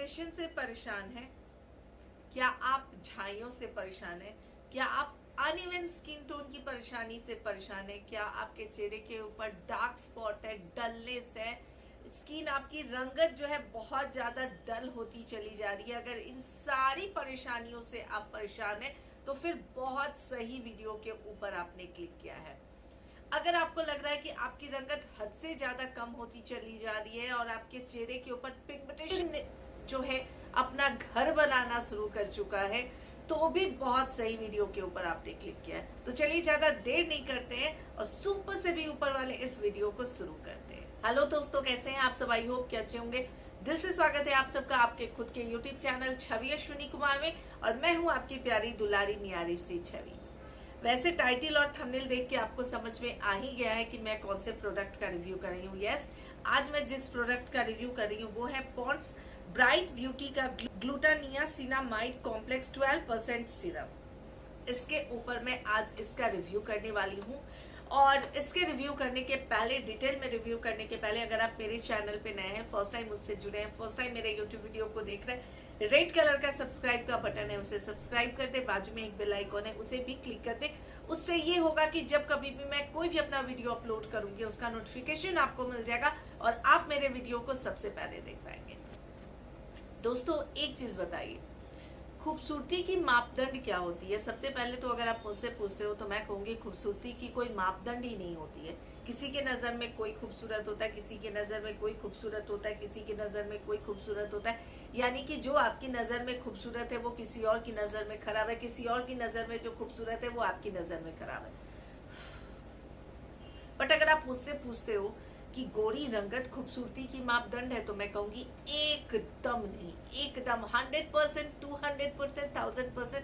Pigmentation से परेशान हैं? क्या आप झाइयों से परेशान हैं? क्या आप अनइवन स्किन टोन की परेशानी से परेशान हैं? क्या आपके चेहरे के ऊपर डार्क स्पॉट है, डलनेस है, स्किन आपकी रंगत जो है बहुत ज्यादा डल होती चली जा रही है? अगर इन सारी परेशानियों से आप परेशान हैं तो फिर बहुत सही वीडियो के ऊपर आपने क्लिक किया है। अगर आपको लग रहा है कि आपकी रंगत हद से ज्यादा कम होती चली जा रही है और आपके चेहरे के ऊपर पिगमेंटेशन जो है अपना घर बनाना शुरू कर चुका है, तो भी बहुत सही वीडियो के ऊपर आपने क्लिक किया है। तो चलिए ज्यादा देर नहीं करते हैं और सुपर से भी ऊपर वाले इस वीडियो को शुरू करते हैं। हेलो दोस्तों, कैसे हैं आप सब? आई होप कि अच्छे होंगे। दिल से स्वागत है आप सबका आपके खुद के यूट्यूब चैनल छवि अश्विनी कुमार में, और मैं हूं आपकी प्यारी दुलारी न्यारी सी छवि। वैसे टाइटल और थंबनेल देख के आपको समझ में आ ही गया है कि मैं कौन से प्रोडक्ट का रिव्यू कर रही हूँ। यस, आज मैं जिस प्रोडक्ट का रिव्यू कर रही हूँ वो है पॉन्ड्स ब्राइट ब्यूटी का ग्लूटानियासिनामाइड कॉम्प्लेक्स 12% सीरम। इसके ऊपर मैं आज इसका रिव्यू करने वाली हूँ। और इसके रिव्यू करने के पहले, डिटेल में रिव्यू करने के पहले, अगर आप मेरे चैनल पे नए हैं, फर्स्ट टाइम मुझसे जुड़े हैं, फर्स्ट टाइम मेरे यूट्यूब वीडियो को देख रहे हैं, रेड कलर का सब्सक्राइब का बटन है, उसे सब्सक्राइब कर दे। बाजू में एक बेल आइकॉन है, उसे भी क्लिक कर दे। उससे ये होगा कि जब कभी भी मैं कोई भी अपना वीडियो अपलोड करूंगी उसका नोटिफिकेशन आपको मिल जाएगा और आप मेरे वीडियो को सबसे पहले देख पाएंगे। दोस्तों, एक चीज बताइए, खूबसूरती की मापदंड क्या होती है? सबसे पहले तो अगर आप मुझसे पूछते हो तो मैं कहूंगी खूबसूरती की कोई मापदंड ही नहीं होती है। किसी के नजर में कोई खूबसूरत होता है, किसी के नजर में कोई खूबसूरत होता है, किसी की नजर में कोई खूबसूरत होता है। यानी कि जो आपकी नजर में खूबसूरत है वो किसी और की नजर में खराब है, किसी और की नजर में जो खूबसूरत है वो आपकी नजर में खराब है। बट अगर आप मुझसे पूछते हो कि गोरी रंगत खूबसूरती की मापदंड है, तो मैं कहूंगी एकदम नहीं, एकदम 100%, 200%, 1000%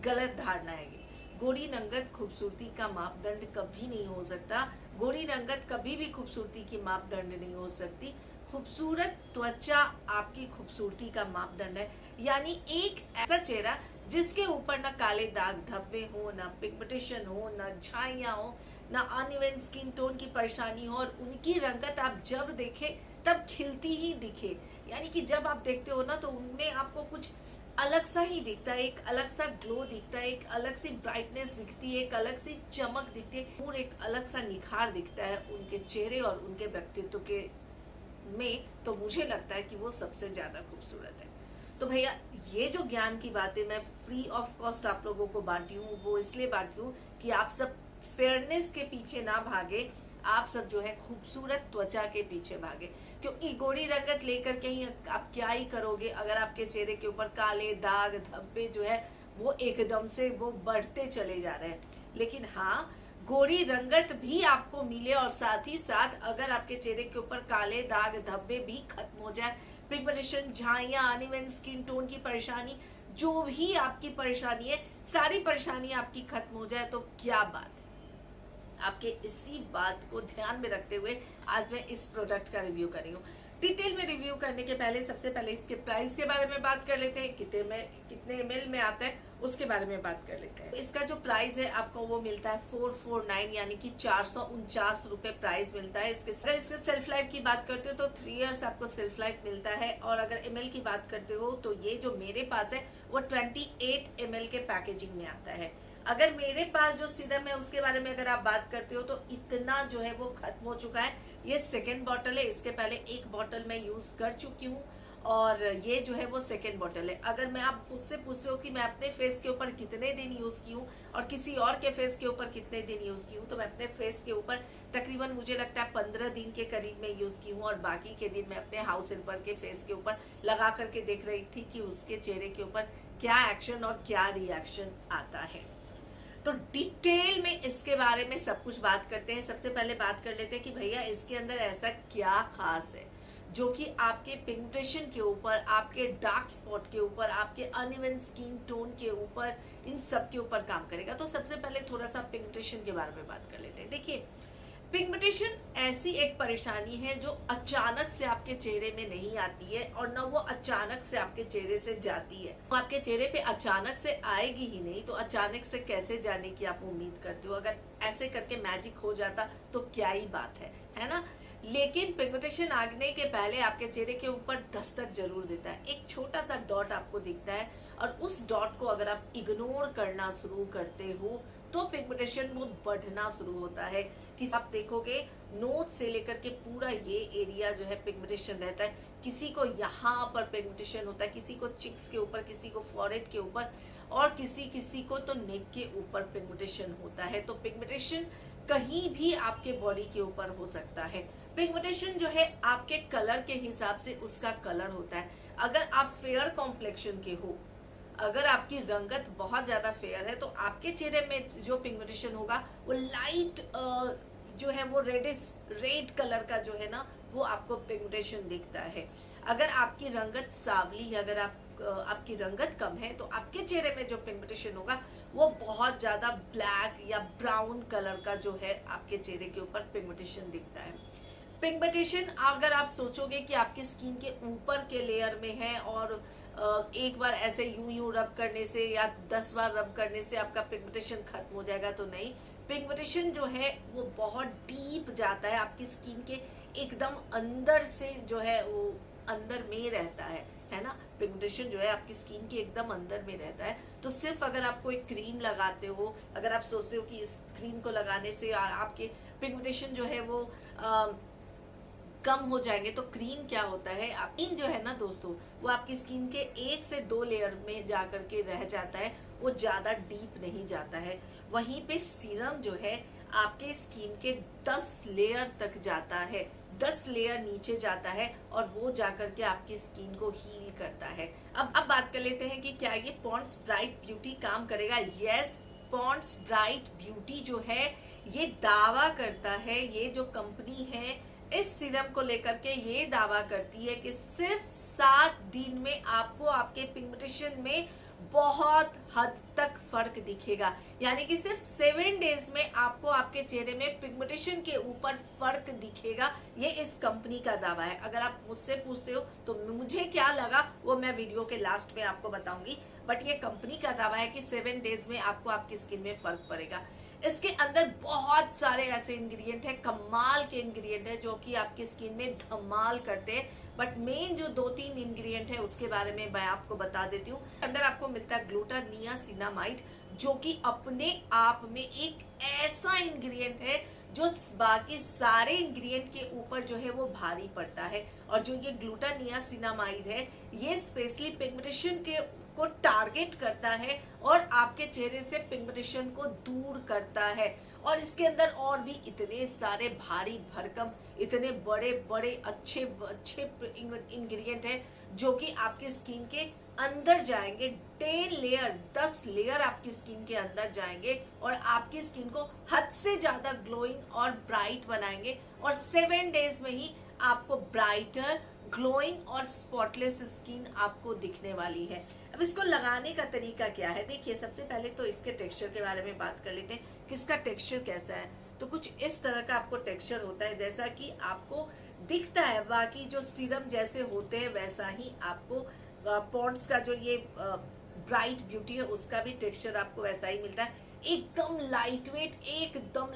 गलत धारणा है ये। गोरी रंगत खूबसूरती का मापदंड कभी नहीं हो सकता। गोरी रंगत कभी भी खूबसूरती की मापदंड नहीं हो सकती। खूबसूरत त्वचा आपकी खूबसूरती का मापदंड है। यानी एक ऐसा चेहरा जिसके ऊपर ना काले दाग धब्बे हो, ना पिगमेंटेशन हो, ना झाइयां हो, ना अनइवन स्किन टोन की परेशानी हो, और उनकी रंगत आप जब देखें तब खिलती ही दिखे। यानी कि जब आप देखते हो ना तो उनमें आपको कुछ अलग सा ही दिखता है, एक अलग सा ग्लो दिखता है, एक अलग सी ब्राइटनेस दिखती है, एक अलग सी चमक दिखती है, और एक अलग सा निखार दिखता है उनके चेहरे और उनके व्यक्तित्व के में। तो मुझे लगता है कि वो सबसे ज्यादा खूबसूरत है। तो भैया, ये जो ज्ञान की बातें मैं फ्री ऑफ कॉस्ट आप लोगों को बांटी हूँ, वो इसलिए बांटी हूँ कि आप सब फेयरनेस के पीछे ना भागे, आप सब जो है खूबसूरत त्वचा के पीछे भागे। क्योंकि गोरी रंगत लेकर के ही आप क्या ही करोगे अगर आपके चेहरे के ऊपर काले दाग धब्बे जो है वो एकदम से वो बढ़ते चले जा रहे हैं। लेकिन हाँ, गोरी रंगत भी आपको मिले और साथ ही साथ अगर आपके चेहरे के ऊपर काले दाग धब्बे भी खत्म हो जाए, पिगमेंटेशन, झाइयां, अनइवन स्किन टोन की परेशानी, जो भी आपकी परेशानी है, सारी परेशानी आपकी खत्म हो जाए, तो क्या बात है। आपके इसी बात को ध्यान में रखते हुए आज मैं इस प्रोडक्ट का रिव्यू कर रही हूँ। डिटेल में रिव्यू करने के पहले सबसे पहले इसके प्राइस के बारे में बात कर लेते हैं, कितने ml में आता है उसके बारे में बात कर लेते हैं। इसका जो प्राइस है आपको वो मिलता है 449, यानी कि 449 रुपए प्राइस मिलता है। अगर इसके सेल्फ लाइफ की बात करते हो तो 3 इयर्स आपको सेल्फ लाइफ मिलता है। और अगर ml की बात करते हो तो ये जो मेरे पास है वो 28 ml के पैकेजिंग में आता है। अगर मेरे पास जो सीरम है उसके बारे में अगर आप बात करते हो तो इतना जो है वो खत्म हो चुका है। ये सेकेंड बॉटल है, इसके पहले एक बॉटल मैं यूज कर चुकी हूँ और ये जो है वो सेकेंड बॉटल है। अगर मैं आप मुझसे पूछते हो कि मैं अपने फेस के ऊपर कितने दिन यूज की हूँ और किसी और के फेस के ऊपर कितने दिन यूज की हूँ, तो मैं अपने फेस के ऊपर तकरीबन मुझे लगता है 15 दिन के करीब में यूज की हूँ, और बाकी के दिन मैं अपने हाउस हेल्पर के फेस के ऊपर लगा करके देख रही थी कि उसके चेहरे के ऊपर क्या एक्शन और क्या रिएक्शन आता है। तो डिटेल में इसके बारे में सब कुछ बात करते हैं। सबसे पहले बात कर लेते हैं कि भैया इसके अंदर ऐसा क्या खास है जो कि आपके पिगमेंटेशन के ऊपर, आपके डार्क स्पॉट के ऊपर, आपके अनइवन स्किन टोन के ऊपर, इन सब के ऊपर काम करेगा। तो सबसे पहले थोड़ा सा पिगमेंटेशन के बारे में बात कर लेते हैं। देखिए, पिगमेंटेशन ऐसी एक परेशानी है जो अचानक से आपके चेहरे में नहीं आती है और न वो अचानक से आपके चेहरे से जाती है। तो आपके चेहरे पे अचानक से आएगी ही नहीं, तो अचानक से कैसे जाने की आप उम्मीद करते हो? अगर ऐसे करके मैजिक हो जाता तो क्या ही बात है ना। लेकिन पिगमेंटेशन आने के पहले आपके चेहरे के ऊपर दस्तक जरूर देता है, एक छोटा सा डॉट आपको दिखता है, और उस डॉट को अगर आप इग्नोर करना शुरू करते हो तो पिगमेंटेशन वो बढ़ना शुरू होता है। कि आप देखोगे नोज से लेकर के पूरा ये एरिया जो है पिगमेंटेशन रहता है, किसी को यहाँ पर पिगमेंटेशन होता है, किसी को चिक्स के ऊपर, किसी को फॉरहेड के ऊपर, और किसी को तो नेक के ऊपर पिगमेंटेशन होता है। तो पिगमेंटेशन कहीं भी आपके बॉडी के ऊपर हो सकता है। पिगमेंटेशन जो है आपके कलर के हिसाब से उसका कलर होता है। अगर आप फेयर कॉम्प्लेक्शन के हो, अगर आपकी रंगत बहुत ज्यादा फेयर है, तो आपके चेहरे में जो पिगमेंटेशन होगा वो लाइट जो है वो रेड कलर का जो है ना वो आपको पिगमेंटेशन दिखता है। अगर आपकी रंगत सांवली है, अगर आपकी रंगत कम है, तो आपके चेहरे में जो पिगमेंटेशन होगा वो बहुत ज्यादा ब्लैक या ब्राउन कलर का जो है आपके चेहरे के ऊपर पिगमेंटेशन दिखता है। पिगमेंटेशन अगर आप सोचोगे कि आपकी स्किन के ऊपर के लेयर में है और एक बार ऐसे यूं रब करने से या 10 बार रब करने से आपका पिगमेंटेशन खत्म हो जाएगा, तो नहीं। पिगमेंटेशन जो है वो बहुत डीप जाता है, आपकी स्किन के एकदम अंदर से जो है वो अंदर में रहता है ना। पिगमेंटेशन जो है आपकी स्किन के एकदम अंदर में रहता है। तो सिर्फ अगर आप कोई क्रीम लगाते हो, अगर आप सोचते हो कि इस क्रीम को लगाने से आपके पिगमेंटेशन जो है वो कम हो जाएंगे, तो क्रीम क्या होता है, क्रीम जो है ना दोस्तों वो आपकी स्किन के 1 से 2 लेयर में जाकर के रह जाता है, वो ज्यादा डीप नहीं जाता है। वहीं पे सीरम जो है आपके स्किन के 10 लेयर तक जाता है, 10 लेयर नीचे जाता है, और वो जाकर के आपकी स्किन को हील करता है। अब बात कर लेते हैं कि क्या ये पॉन्ड्स ब्राइट ब्यूटी काम करेगा। यस, पॉन्ड्स ब्राइट ब्यूटी जो है ये दावा करता है, ये जो कंपनी है इस सीरम को लेकर के ये दावा करती है कि सिर्फ 7 दिन में आपको आपके पिगमेंटेशन में बहुत हद तक फर्क दिखेगा। यानी कि सिर्फ 7 डेज में आपको आपके चेहरे में पिगमेंटेशन के ऊपर फर्क दिखेगा। ये इस कंपनी का दावा है। अगर आप मुझसे पूछते हो तो मुझे क्या लगा वो मैं वीडियो के लास्ट में आपको बताऊंगी, बट ये कंपनी का दावा है कि 7 डेज में आपको आपकी स्किन में फर्क पड़ेगा। इसके अंदर बहुत सारे ऐसे इंग्रेडिएंट है, कमाल के इंग्रेडिएंट है जो कि आपकी स्किन में धमाल करते हैं। बट मेन जो 2-3 इंग्रेडिएंट है उसके बारे में मैं आपको बता देती हूँ। अंदर आपको मिलता है ग्लूटानियासिनामाइड, जो कि अपने आप में एक ऐसा इंग्रेडिएंट है जो बाकी सारे इंग्रेडिएंट के ऊपर जो है वो भारी पड़ता है। और जो ये ग्लूटानियासिनामाइड है ये स्पेशली पिगमेंटेशन को टारगेट करता है और आपके चेहरे से पिगमेंटेशन को दूर करता है। और इसके अंदर और भी इतने सारे भारी भरकम, इतने बड़े बड़े अच्छे इंग्रेडिएंट है जो कि आपके स्किन के अंदर जाएंगे। 10 लेयर आपकी स्किन के अंदर जाएंगे और आपकी स्किन को हद से ज्यादा ग्लोइंग और ब्राइट बनाएंगे। और 7 डेज में ही आपको ब्राइटर, ग्लोइंग और स्पॉटलेस स्किन आपको दिखने वाली है। अब इसको लगाने का तरीका क्या है, देखिए सबसे पहले तो इसके टेक्सचर के बारे में बात कर लेते हैं कि इसका टेक्सचर कैसा है। तो कुछ इस तरह का आपको टेक्सचर होता है जैसा कि आपको दिखता है, बाकी जो सीरम जैसे होते हैं वैसा ही आपको पॉन्ड्स का जो ये ब्राइट ब्यूटी है उसका भी टेक्सचर आपको वैसा ही मिलता है। एकदम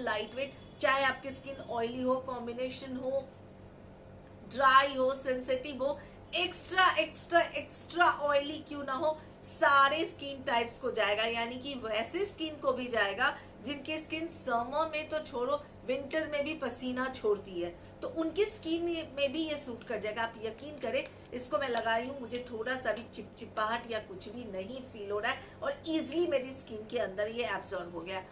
लाइट वेट, चाहे आपकी स्किन ऑयली हो, कॉम्बिनेशन हो, ड्राई हो, सेंसिटिव हो, एक्स्ट्रा ऑयली क्यों ना हो, सारे स्किन टाइप्स को जाएगा। यानी कि वैसे स्किन को भी जाएगा जिनकी स्किन समर में तो छोड़ो विंटर में भी पसीना छोड़ती है, तो उनकी स्किन में भी ये सूट कर जाएगा। आप यकीन करें, इसको मैं लगाई हूँ, मुझे थोड़ा सा भी चिपचिपाहट या कुछ भी नहीं फील हो रहा है और इजिली मेरी स्किन के अंदर ये एब्जॉर्ब हो गया।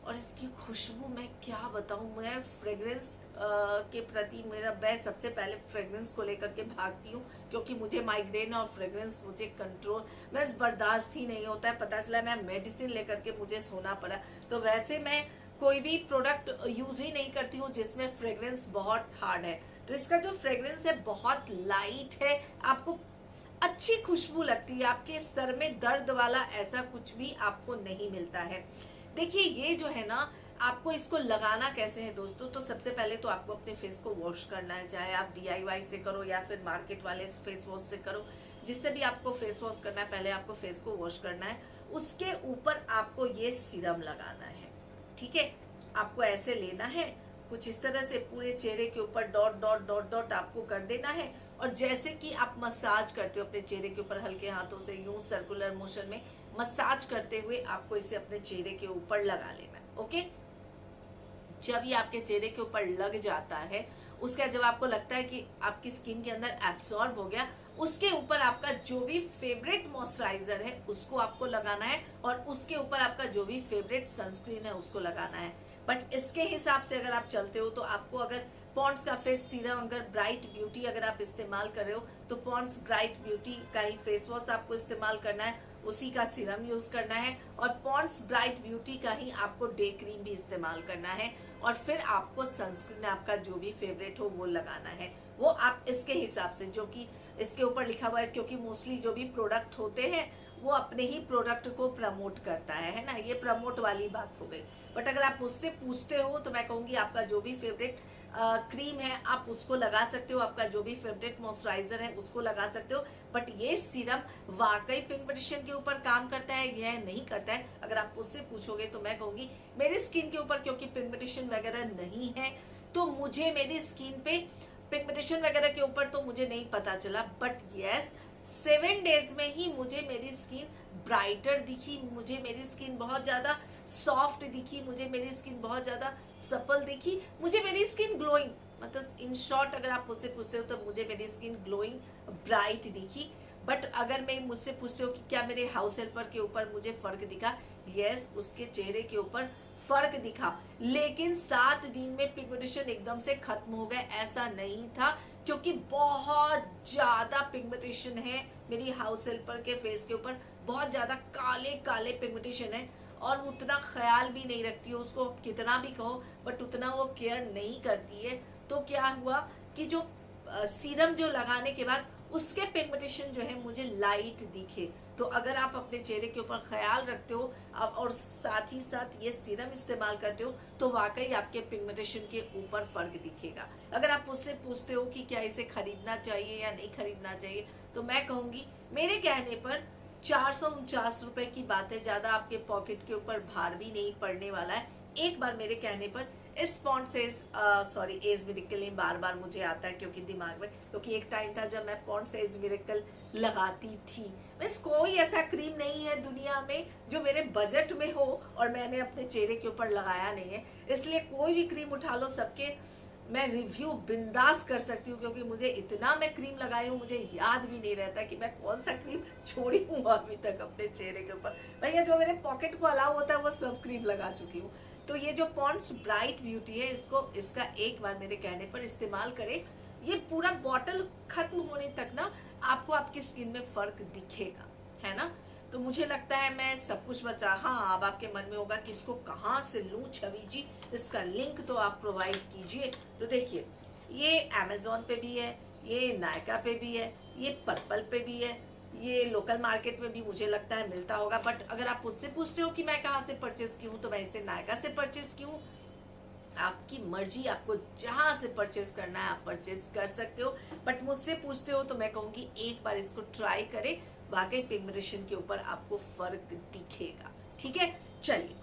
और इसकी खुशबू मैं क्या बताऊं, मैं फ्रेग्रेंस के प्रति मैं सबसे पहले फ्रेग्रेंस को लेकर के भागती हूँ, क्योंकि मुझे माइग्रेन और फ्रेग्रेंस मुझे कंट्रोल मैं बर्दाश्त ही नहीं होता है। पता चला मैं मेडिसिन लेकर के मुझे सोना पड़ा। तो वैसे मैं कोई भी प्रोडक्ट यूज ही नहीं करती हूँ जिसमें फ्रेग्रेंस बहुत हार्ड है। तो इसका जो फ्रेग्रेंस है बहुत लाइट है, आपको अच्छी खुशबू लगती है, आपके सर में दर्द वाला ऐसा कुछ भी आपको नहीं मिलता है। देखिए ये जो है ना, आपको इसको लगाना कैसे है दोस्तों, तो सबसे पहले तो आपको अपने फेस को वॉश करना है, चाहे आप DIY से करो या फिर मार्केट वाले फेस वॉश से करो, जिससे भी आपको फेस वॉश करना है। पहले आपको फेस को वॉश करना है, उसके ऊपर आपको ये सीरम लगाना है। ठीक है, आपको ऐसे लेना है कुछ इस तरह से पूरे चेहरे के ऊपर डॉट डॉट डॉट डॉट आपको कर देना है। और जैसे कि आप मसाज करते हो अपने चेहरे के ऊपर हल्के हाथों से यूं सर्कुलर मोशन में मसाज करते हुए आपको इसे अपने चेहरे के ऊपर लगा लेना है। ओके, जब ये आपके चेहरे के ऊपर लग जाता है, उसका जब आपको लगता है कि आपकी स्किन के अंदर एब्सॉर्ब हो गया, उसके ऊपर आपका जो भी फेवरेट मॉइस्चराइजर है उसको आपको लगाना है और उसके ऊपर आपका जो भी फेवरेट सनस्क्रीन है उसको लगाना है। बट इसके हिसाब से अगर आप चलते हो तो आपको अगर पॉन्ड्स का फेस सीरम, अगर ब्राइट ब्यूटी अगर आप इस्तेमाल कर रहे हो तो पॉन्ड्स ब्राइट ब्यूटी का ही फेस वॉश आपको इस्तेमाल करना है, उसी का सीरम यूज करना है और पॉन्ड्स ब्राइट ब्यूटी का ही आपको डे क्रीम भी इस्तेमाल करना है और फिर आपको सनस्क्रीन आपका जो भी फेवरेट हो वो लगाना है। वो आप इसके हिसाब से जो कि इसके ऊपर लिखा हुआ है, क्योंकि मोस्टली जो भी प्रोडक्ट होते हैं वो अपने ही प्रोडक्ट को प्रमोट करता है ना, ये प्रमोट वाली बात हो गई। बट अगर आप मुझसे पूछते हो तो मैं कहूंगी आपका जो भी फेवरेट क्रीम है आप उसको लगा सकते हो, आपका जो भी फेवरेट मॉइस्चराइजर है उसको लगा सकते हो। बट ये सीरम वाकई पिगमेंटेशन के ऊपर काम करता है, यह नहीं करता है, अगर आप मुझसे पूछोगे तो मैं कहूंगी मेरी स्किन के ऊपर क्योंकि पिगमेंटेशन वगैरह नहीं है तो मुझे मेरी स्किन पे पिगमेंटेशन वगैरह के ऊपर तो मुझे नहीं पता चला। बट यस, 7 डेज में ही मुझे मेरी स्किन ब्राइटर दिखी, मुझे मेरी स्किन बहुत ज्यादा सॉफ्ट दिखी, मुझे मेरी स्किन बहुत ज्यादा सपल दिखी, मुझे मेरी स्किन ग्लोइंग, मतलब इन शॉर्ट अगर आप मुझसे पूछते हो तो मुझे मेरी स्किन ग्लोइंग ब्राइट दिखी। बट अगर मैं मुझसे पूछते हो कि क्या मेरे हाउस हेल्पर के ऊपर मुझे फर्क दिखा, यस, उसके चेहरे के ऊपर फर्क दिखा, लेकिन 7 दिन में पिगमेंटेशन एकदम से खत्म हो गया ऐसा नहीं था, क्योंकि बहुत ज्यादा पिगमेंटेशन है मेरी हाउस हेल्पर के फेस के ऊपर, बहुत ज्यादा काले काले पिगमेंटेशन है और उतना ख्याल भी नहीं रखती है, उसको कितना भी कहो बट उतना वो केयर नहीं करती है। तो क्या हुआ कि जो सीरम जो लगाने के बाद उसके पिगमेंटेशन जो है मुझे लाइट दिखे। तो अगर आप अपने चेहरे के ऊपर ख्याल रखते हो और साथ ही साथ ये सीरम इस्तेमाल करते हो तो वाकई आपके पिगमेंटेशन के ऊपर फर्क दिखेगा। अगर आप मुझसे पूछते हो कि क्या इसे खरीदना चाहिए या नहीं खरीदना चाहिए तो मैं कहूंगी मेरे कहने पर 449 रुपए की बात है, ज्यादा आपके पॉकेट के ऊपर भार भी नहीं पड़ने वाला है। एक बार मेरे कहने पर इस पॉन्ड्स एज मिरेकल बार बार मुझे आता है क्योंकि दिमाग में, क्योंकि एक टाइम था जब मैं पॉन्ड्स एज मिरेकल लगाती थी। बस कोई ऐसा क्रीम नहीं है दुनिया में जो मेरे बजट में हो और मैंने अपने चेहरे के ऊपर लगाया नहीं है, इसलिए कोई भी क्रीम उठा लो सबके मैं रिव्यू बिंदास कर सकती हूँ, क्योंकि मुझे इतना मैं क्रीम लगाई हूँ मुझे याद भी नहीं रहता कि मैं कौन सा क्रीम छोड़ी हूँ अभी तक अपने चेहरे के ऊपर। भैया जो मेरे पॉकेट को अलाउ होता है वो सब क्रीम लगा चुकी हूँ। तो ये जो पॉन्ड्स ब्राइट ब्यूटी है इसका एक बार मेरे कहने पर इस्तेमाल करें, ये पूरा बॉटल खत्म होने तक ना आपको आपकी स्किन में फर्क दिखेगा, है ना। तो मुझे लगता है मैं सब कुछ बता, हाँ अब आपके मन में होगा कि इसको कहाँ से लूं छवि जी, इसका लिंक तो आप प्रोवाइड कीजिए। तो देखिए ये अमेजोन पे भी है, ये नायका पे भी है, ये पर्पल पे भी है, ये लोकल मार्केट में भी मुझे लगता है मिलता होगा। बट अगर आप मुझसे पूछते हो कि मैं कहाँ से परचेज की हूँ तो मैं इसे नायका से परचेज की हूँ। आपकी मर्जी, आपको जहां से परचेज करना है आप परचेज कर सकते हो। बट मुझसे पूछते हो तो मैं कहूंगी एक बार इसको ट्राई करें, वाकई पिगमेंटेशन के ऊपर आपको फर्क दिखेगा। ठीक है, चलिए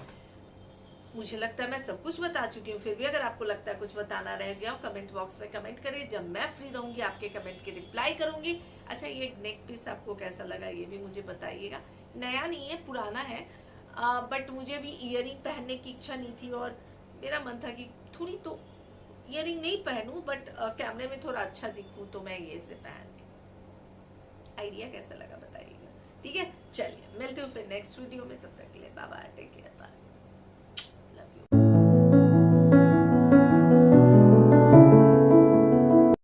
मुझे लगता है मैं सब कुछ बता चुकी हूँ, फिर भी अगर आपको लगता है कुछ बताना रह गया हो कमेंट बॉक्स में कमेंट करिए, जब मैं फ्री रहूंगी आपके कमेंट के रिप्लाई करूंगी। अच्छा ये नेक पीस आपको कैसा लगा ये भी मुझे बताइएगा, नया नहीं है पुराना है, बट मुझे भी इयरिंग पहनने की इच्छा नहीं थी और मेरा मन था कि थोड़ी तो इयरिंग नहीं पहनूं बट कैमरे में थोड़ा अच्छा दिखूं तो मैं ये से पहन ली। आइडिया कैसा लगा बताइएगा। ठीक है, चलिए मिलते हूँ फिर नेक्स्ट वीडियो में, तब तक के लिए bye bye, take care, bye.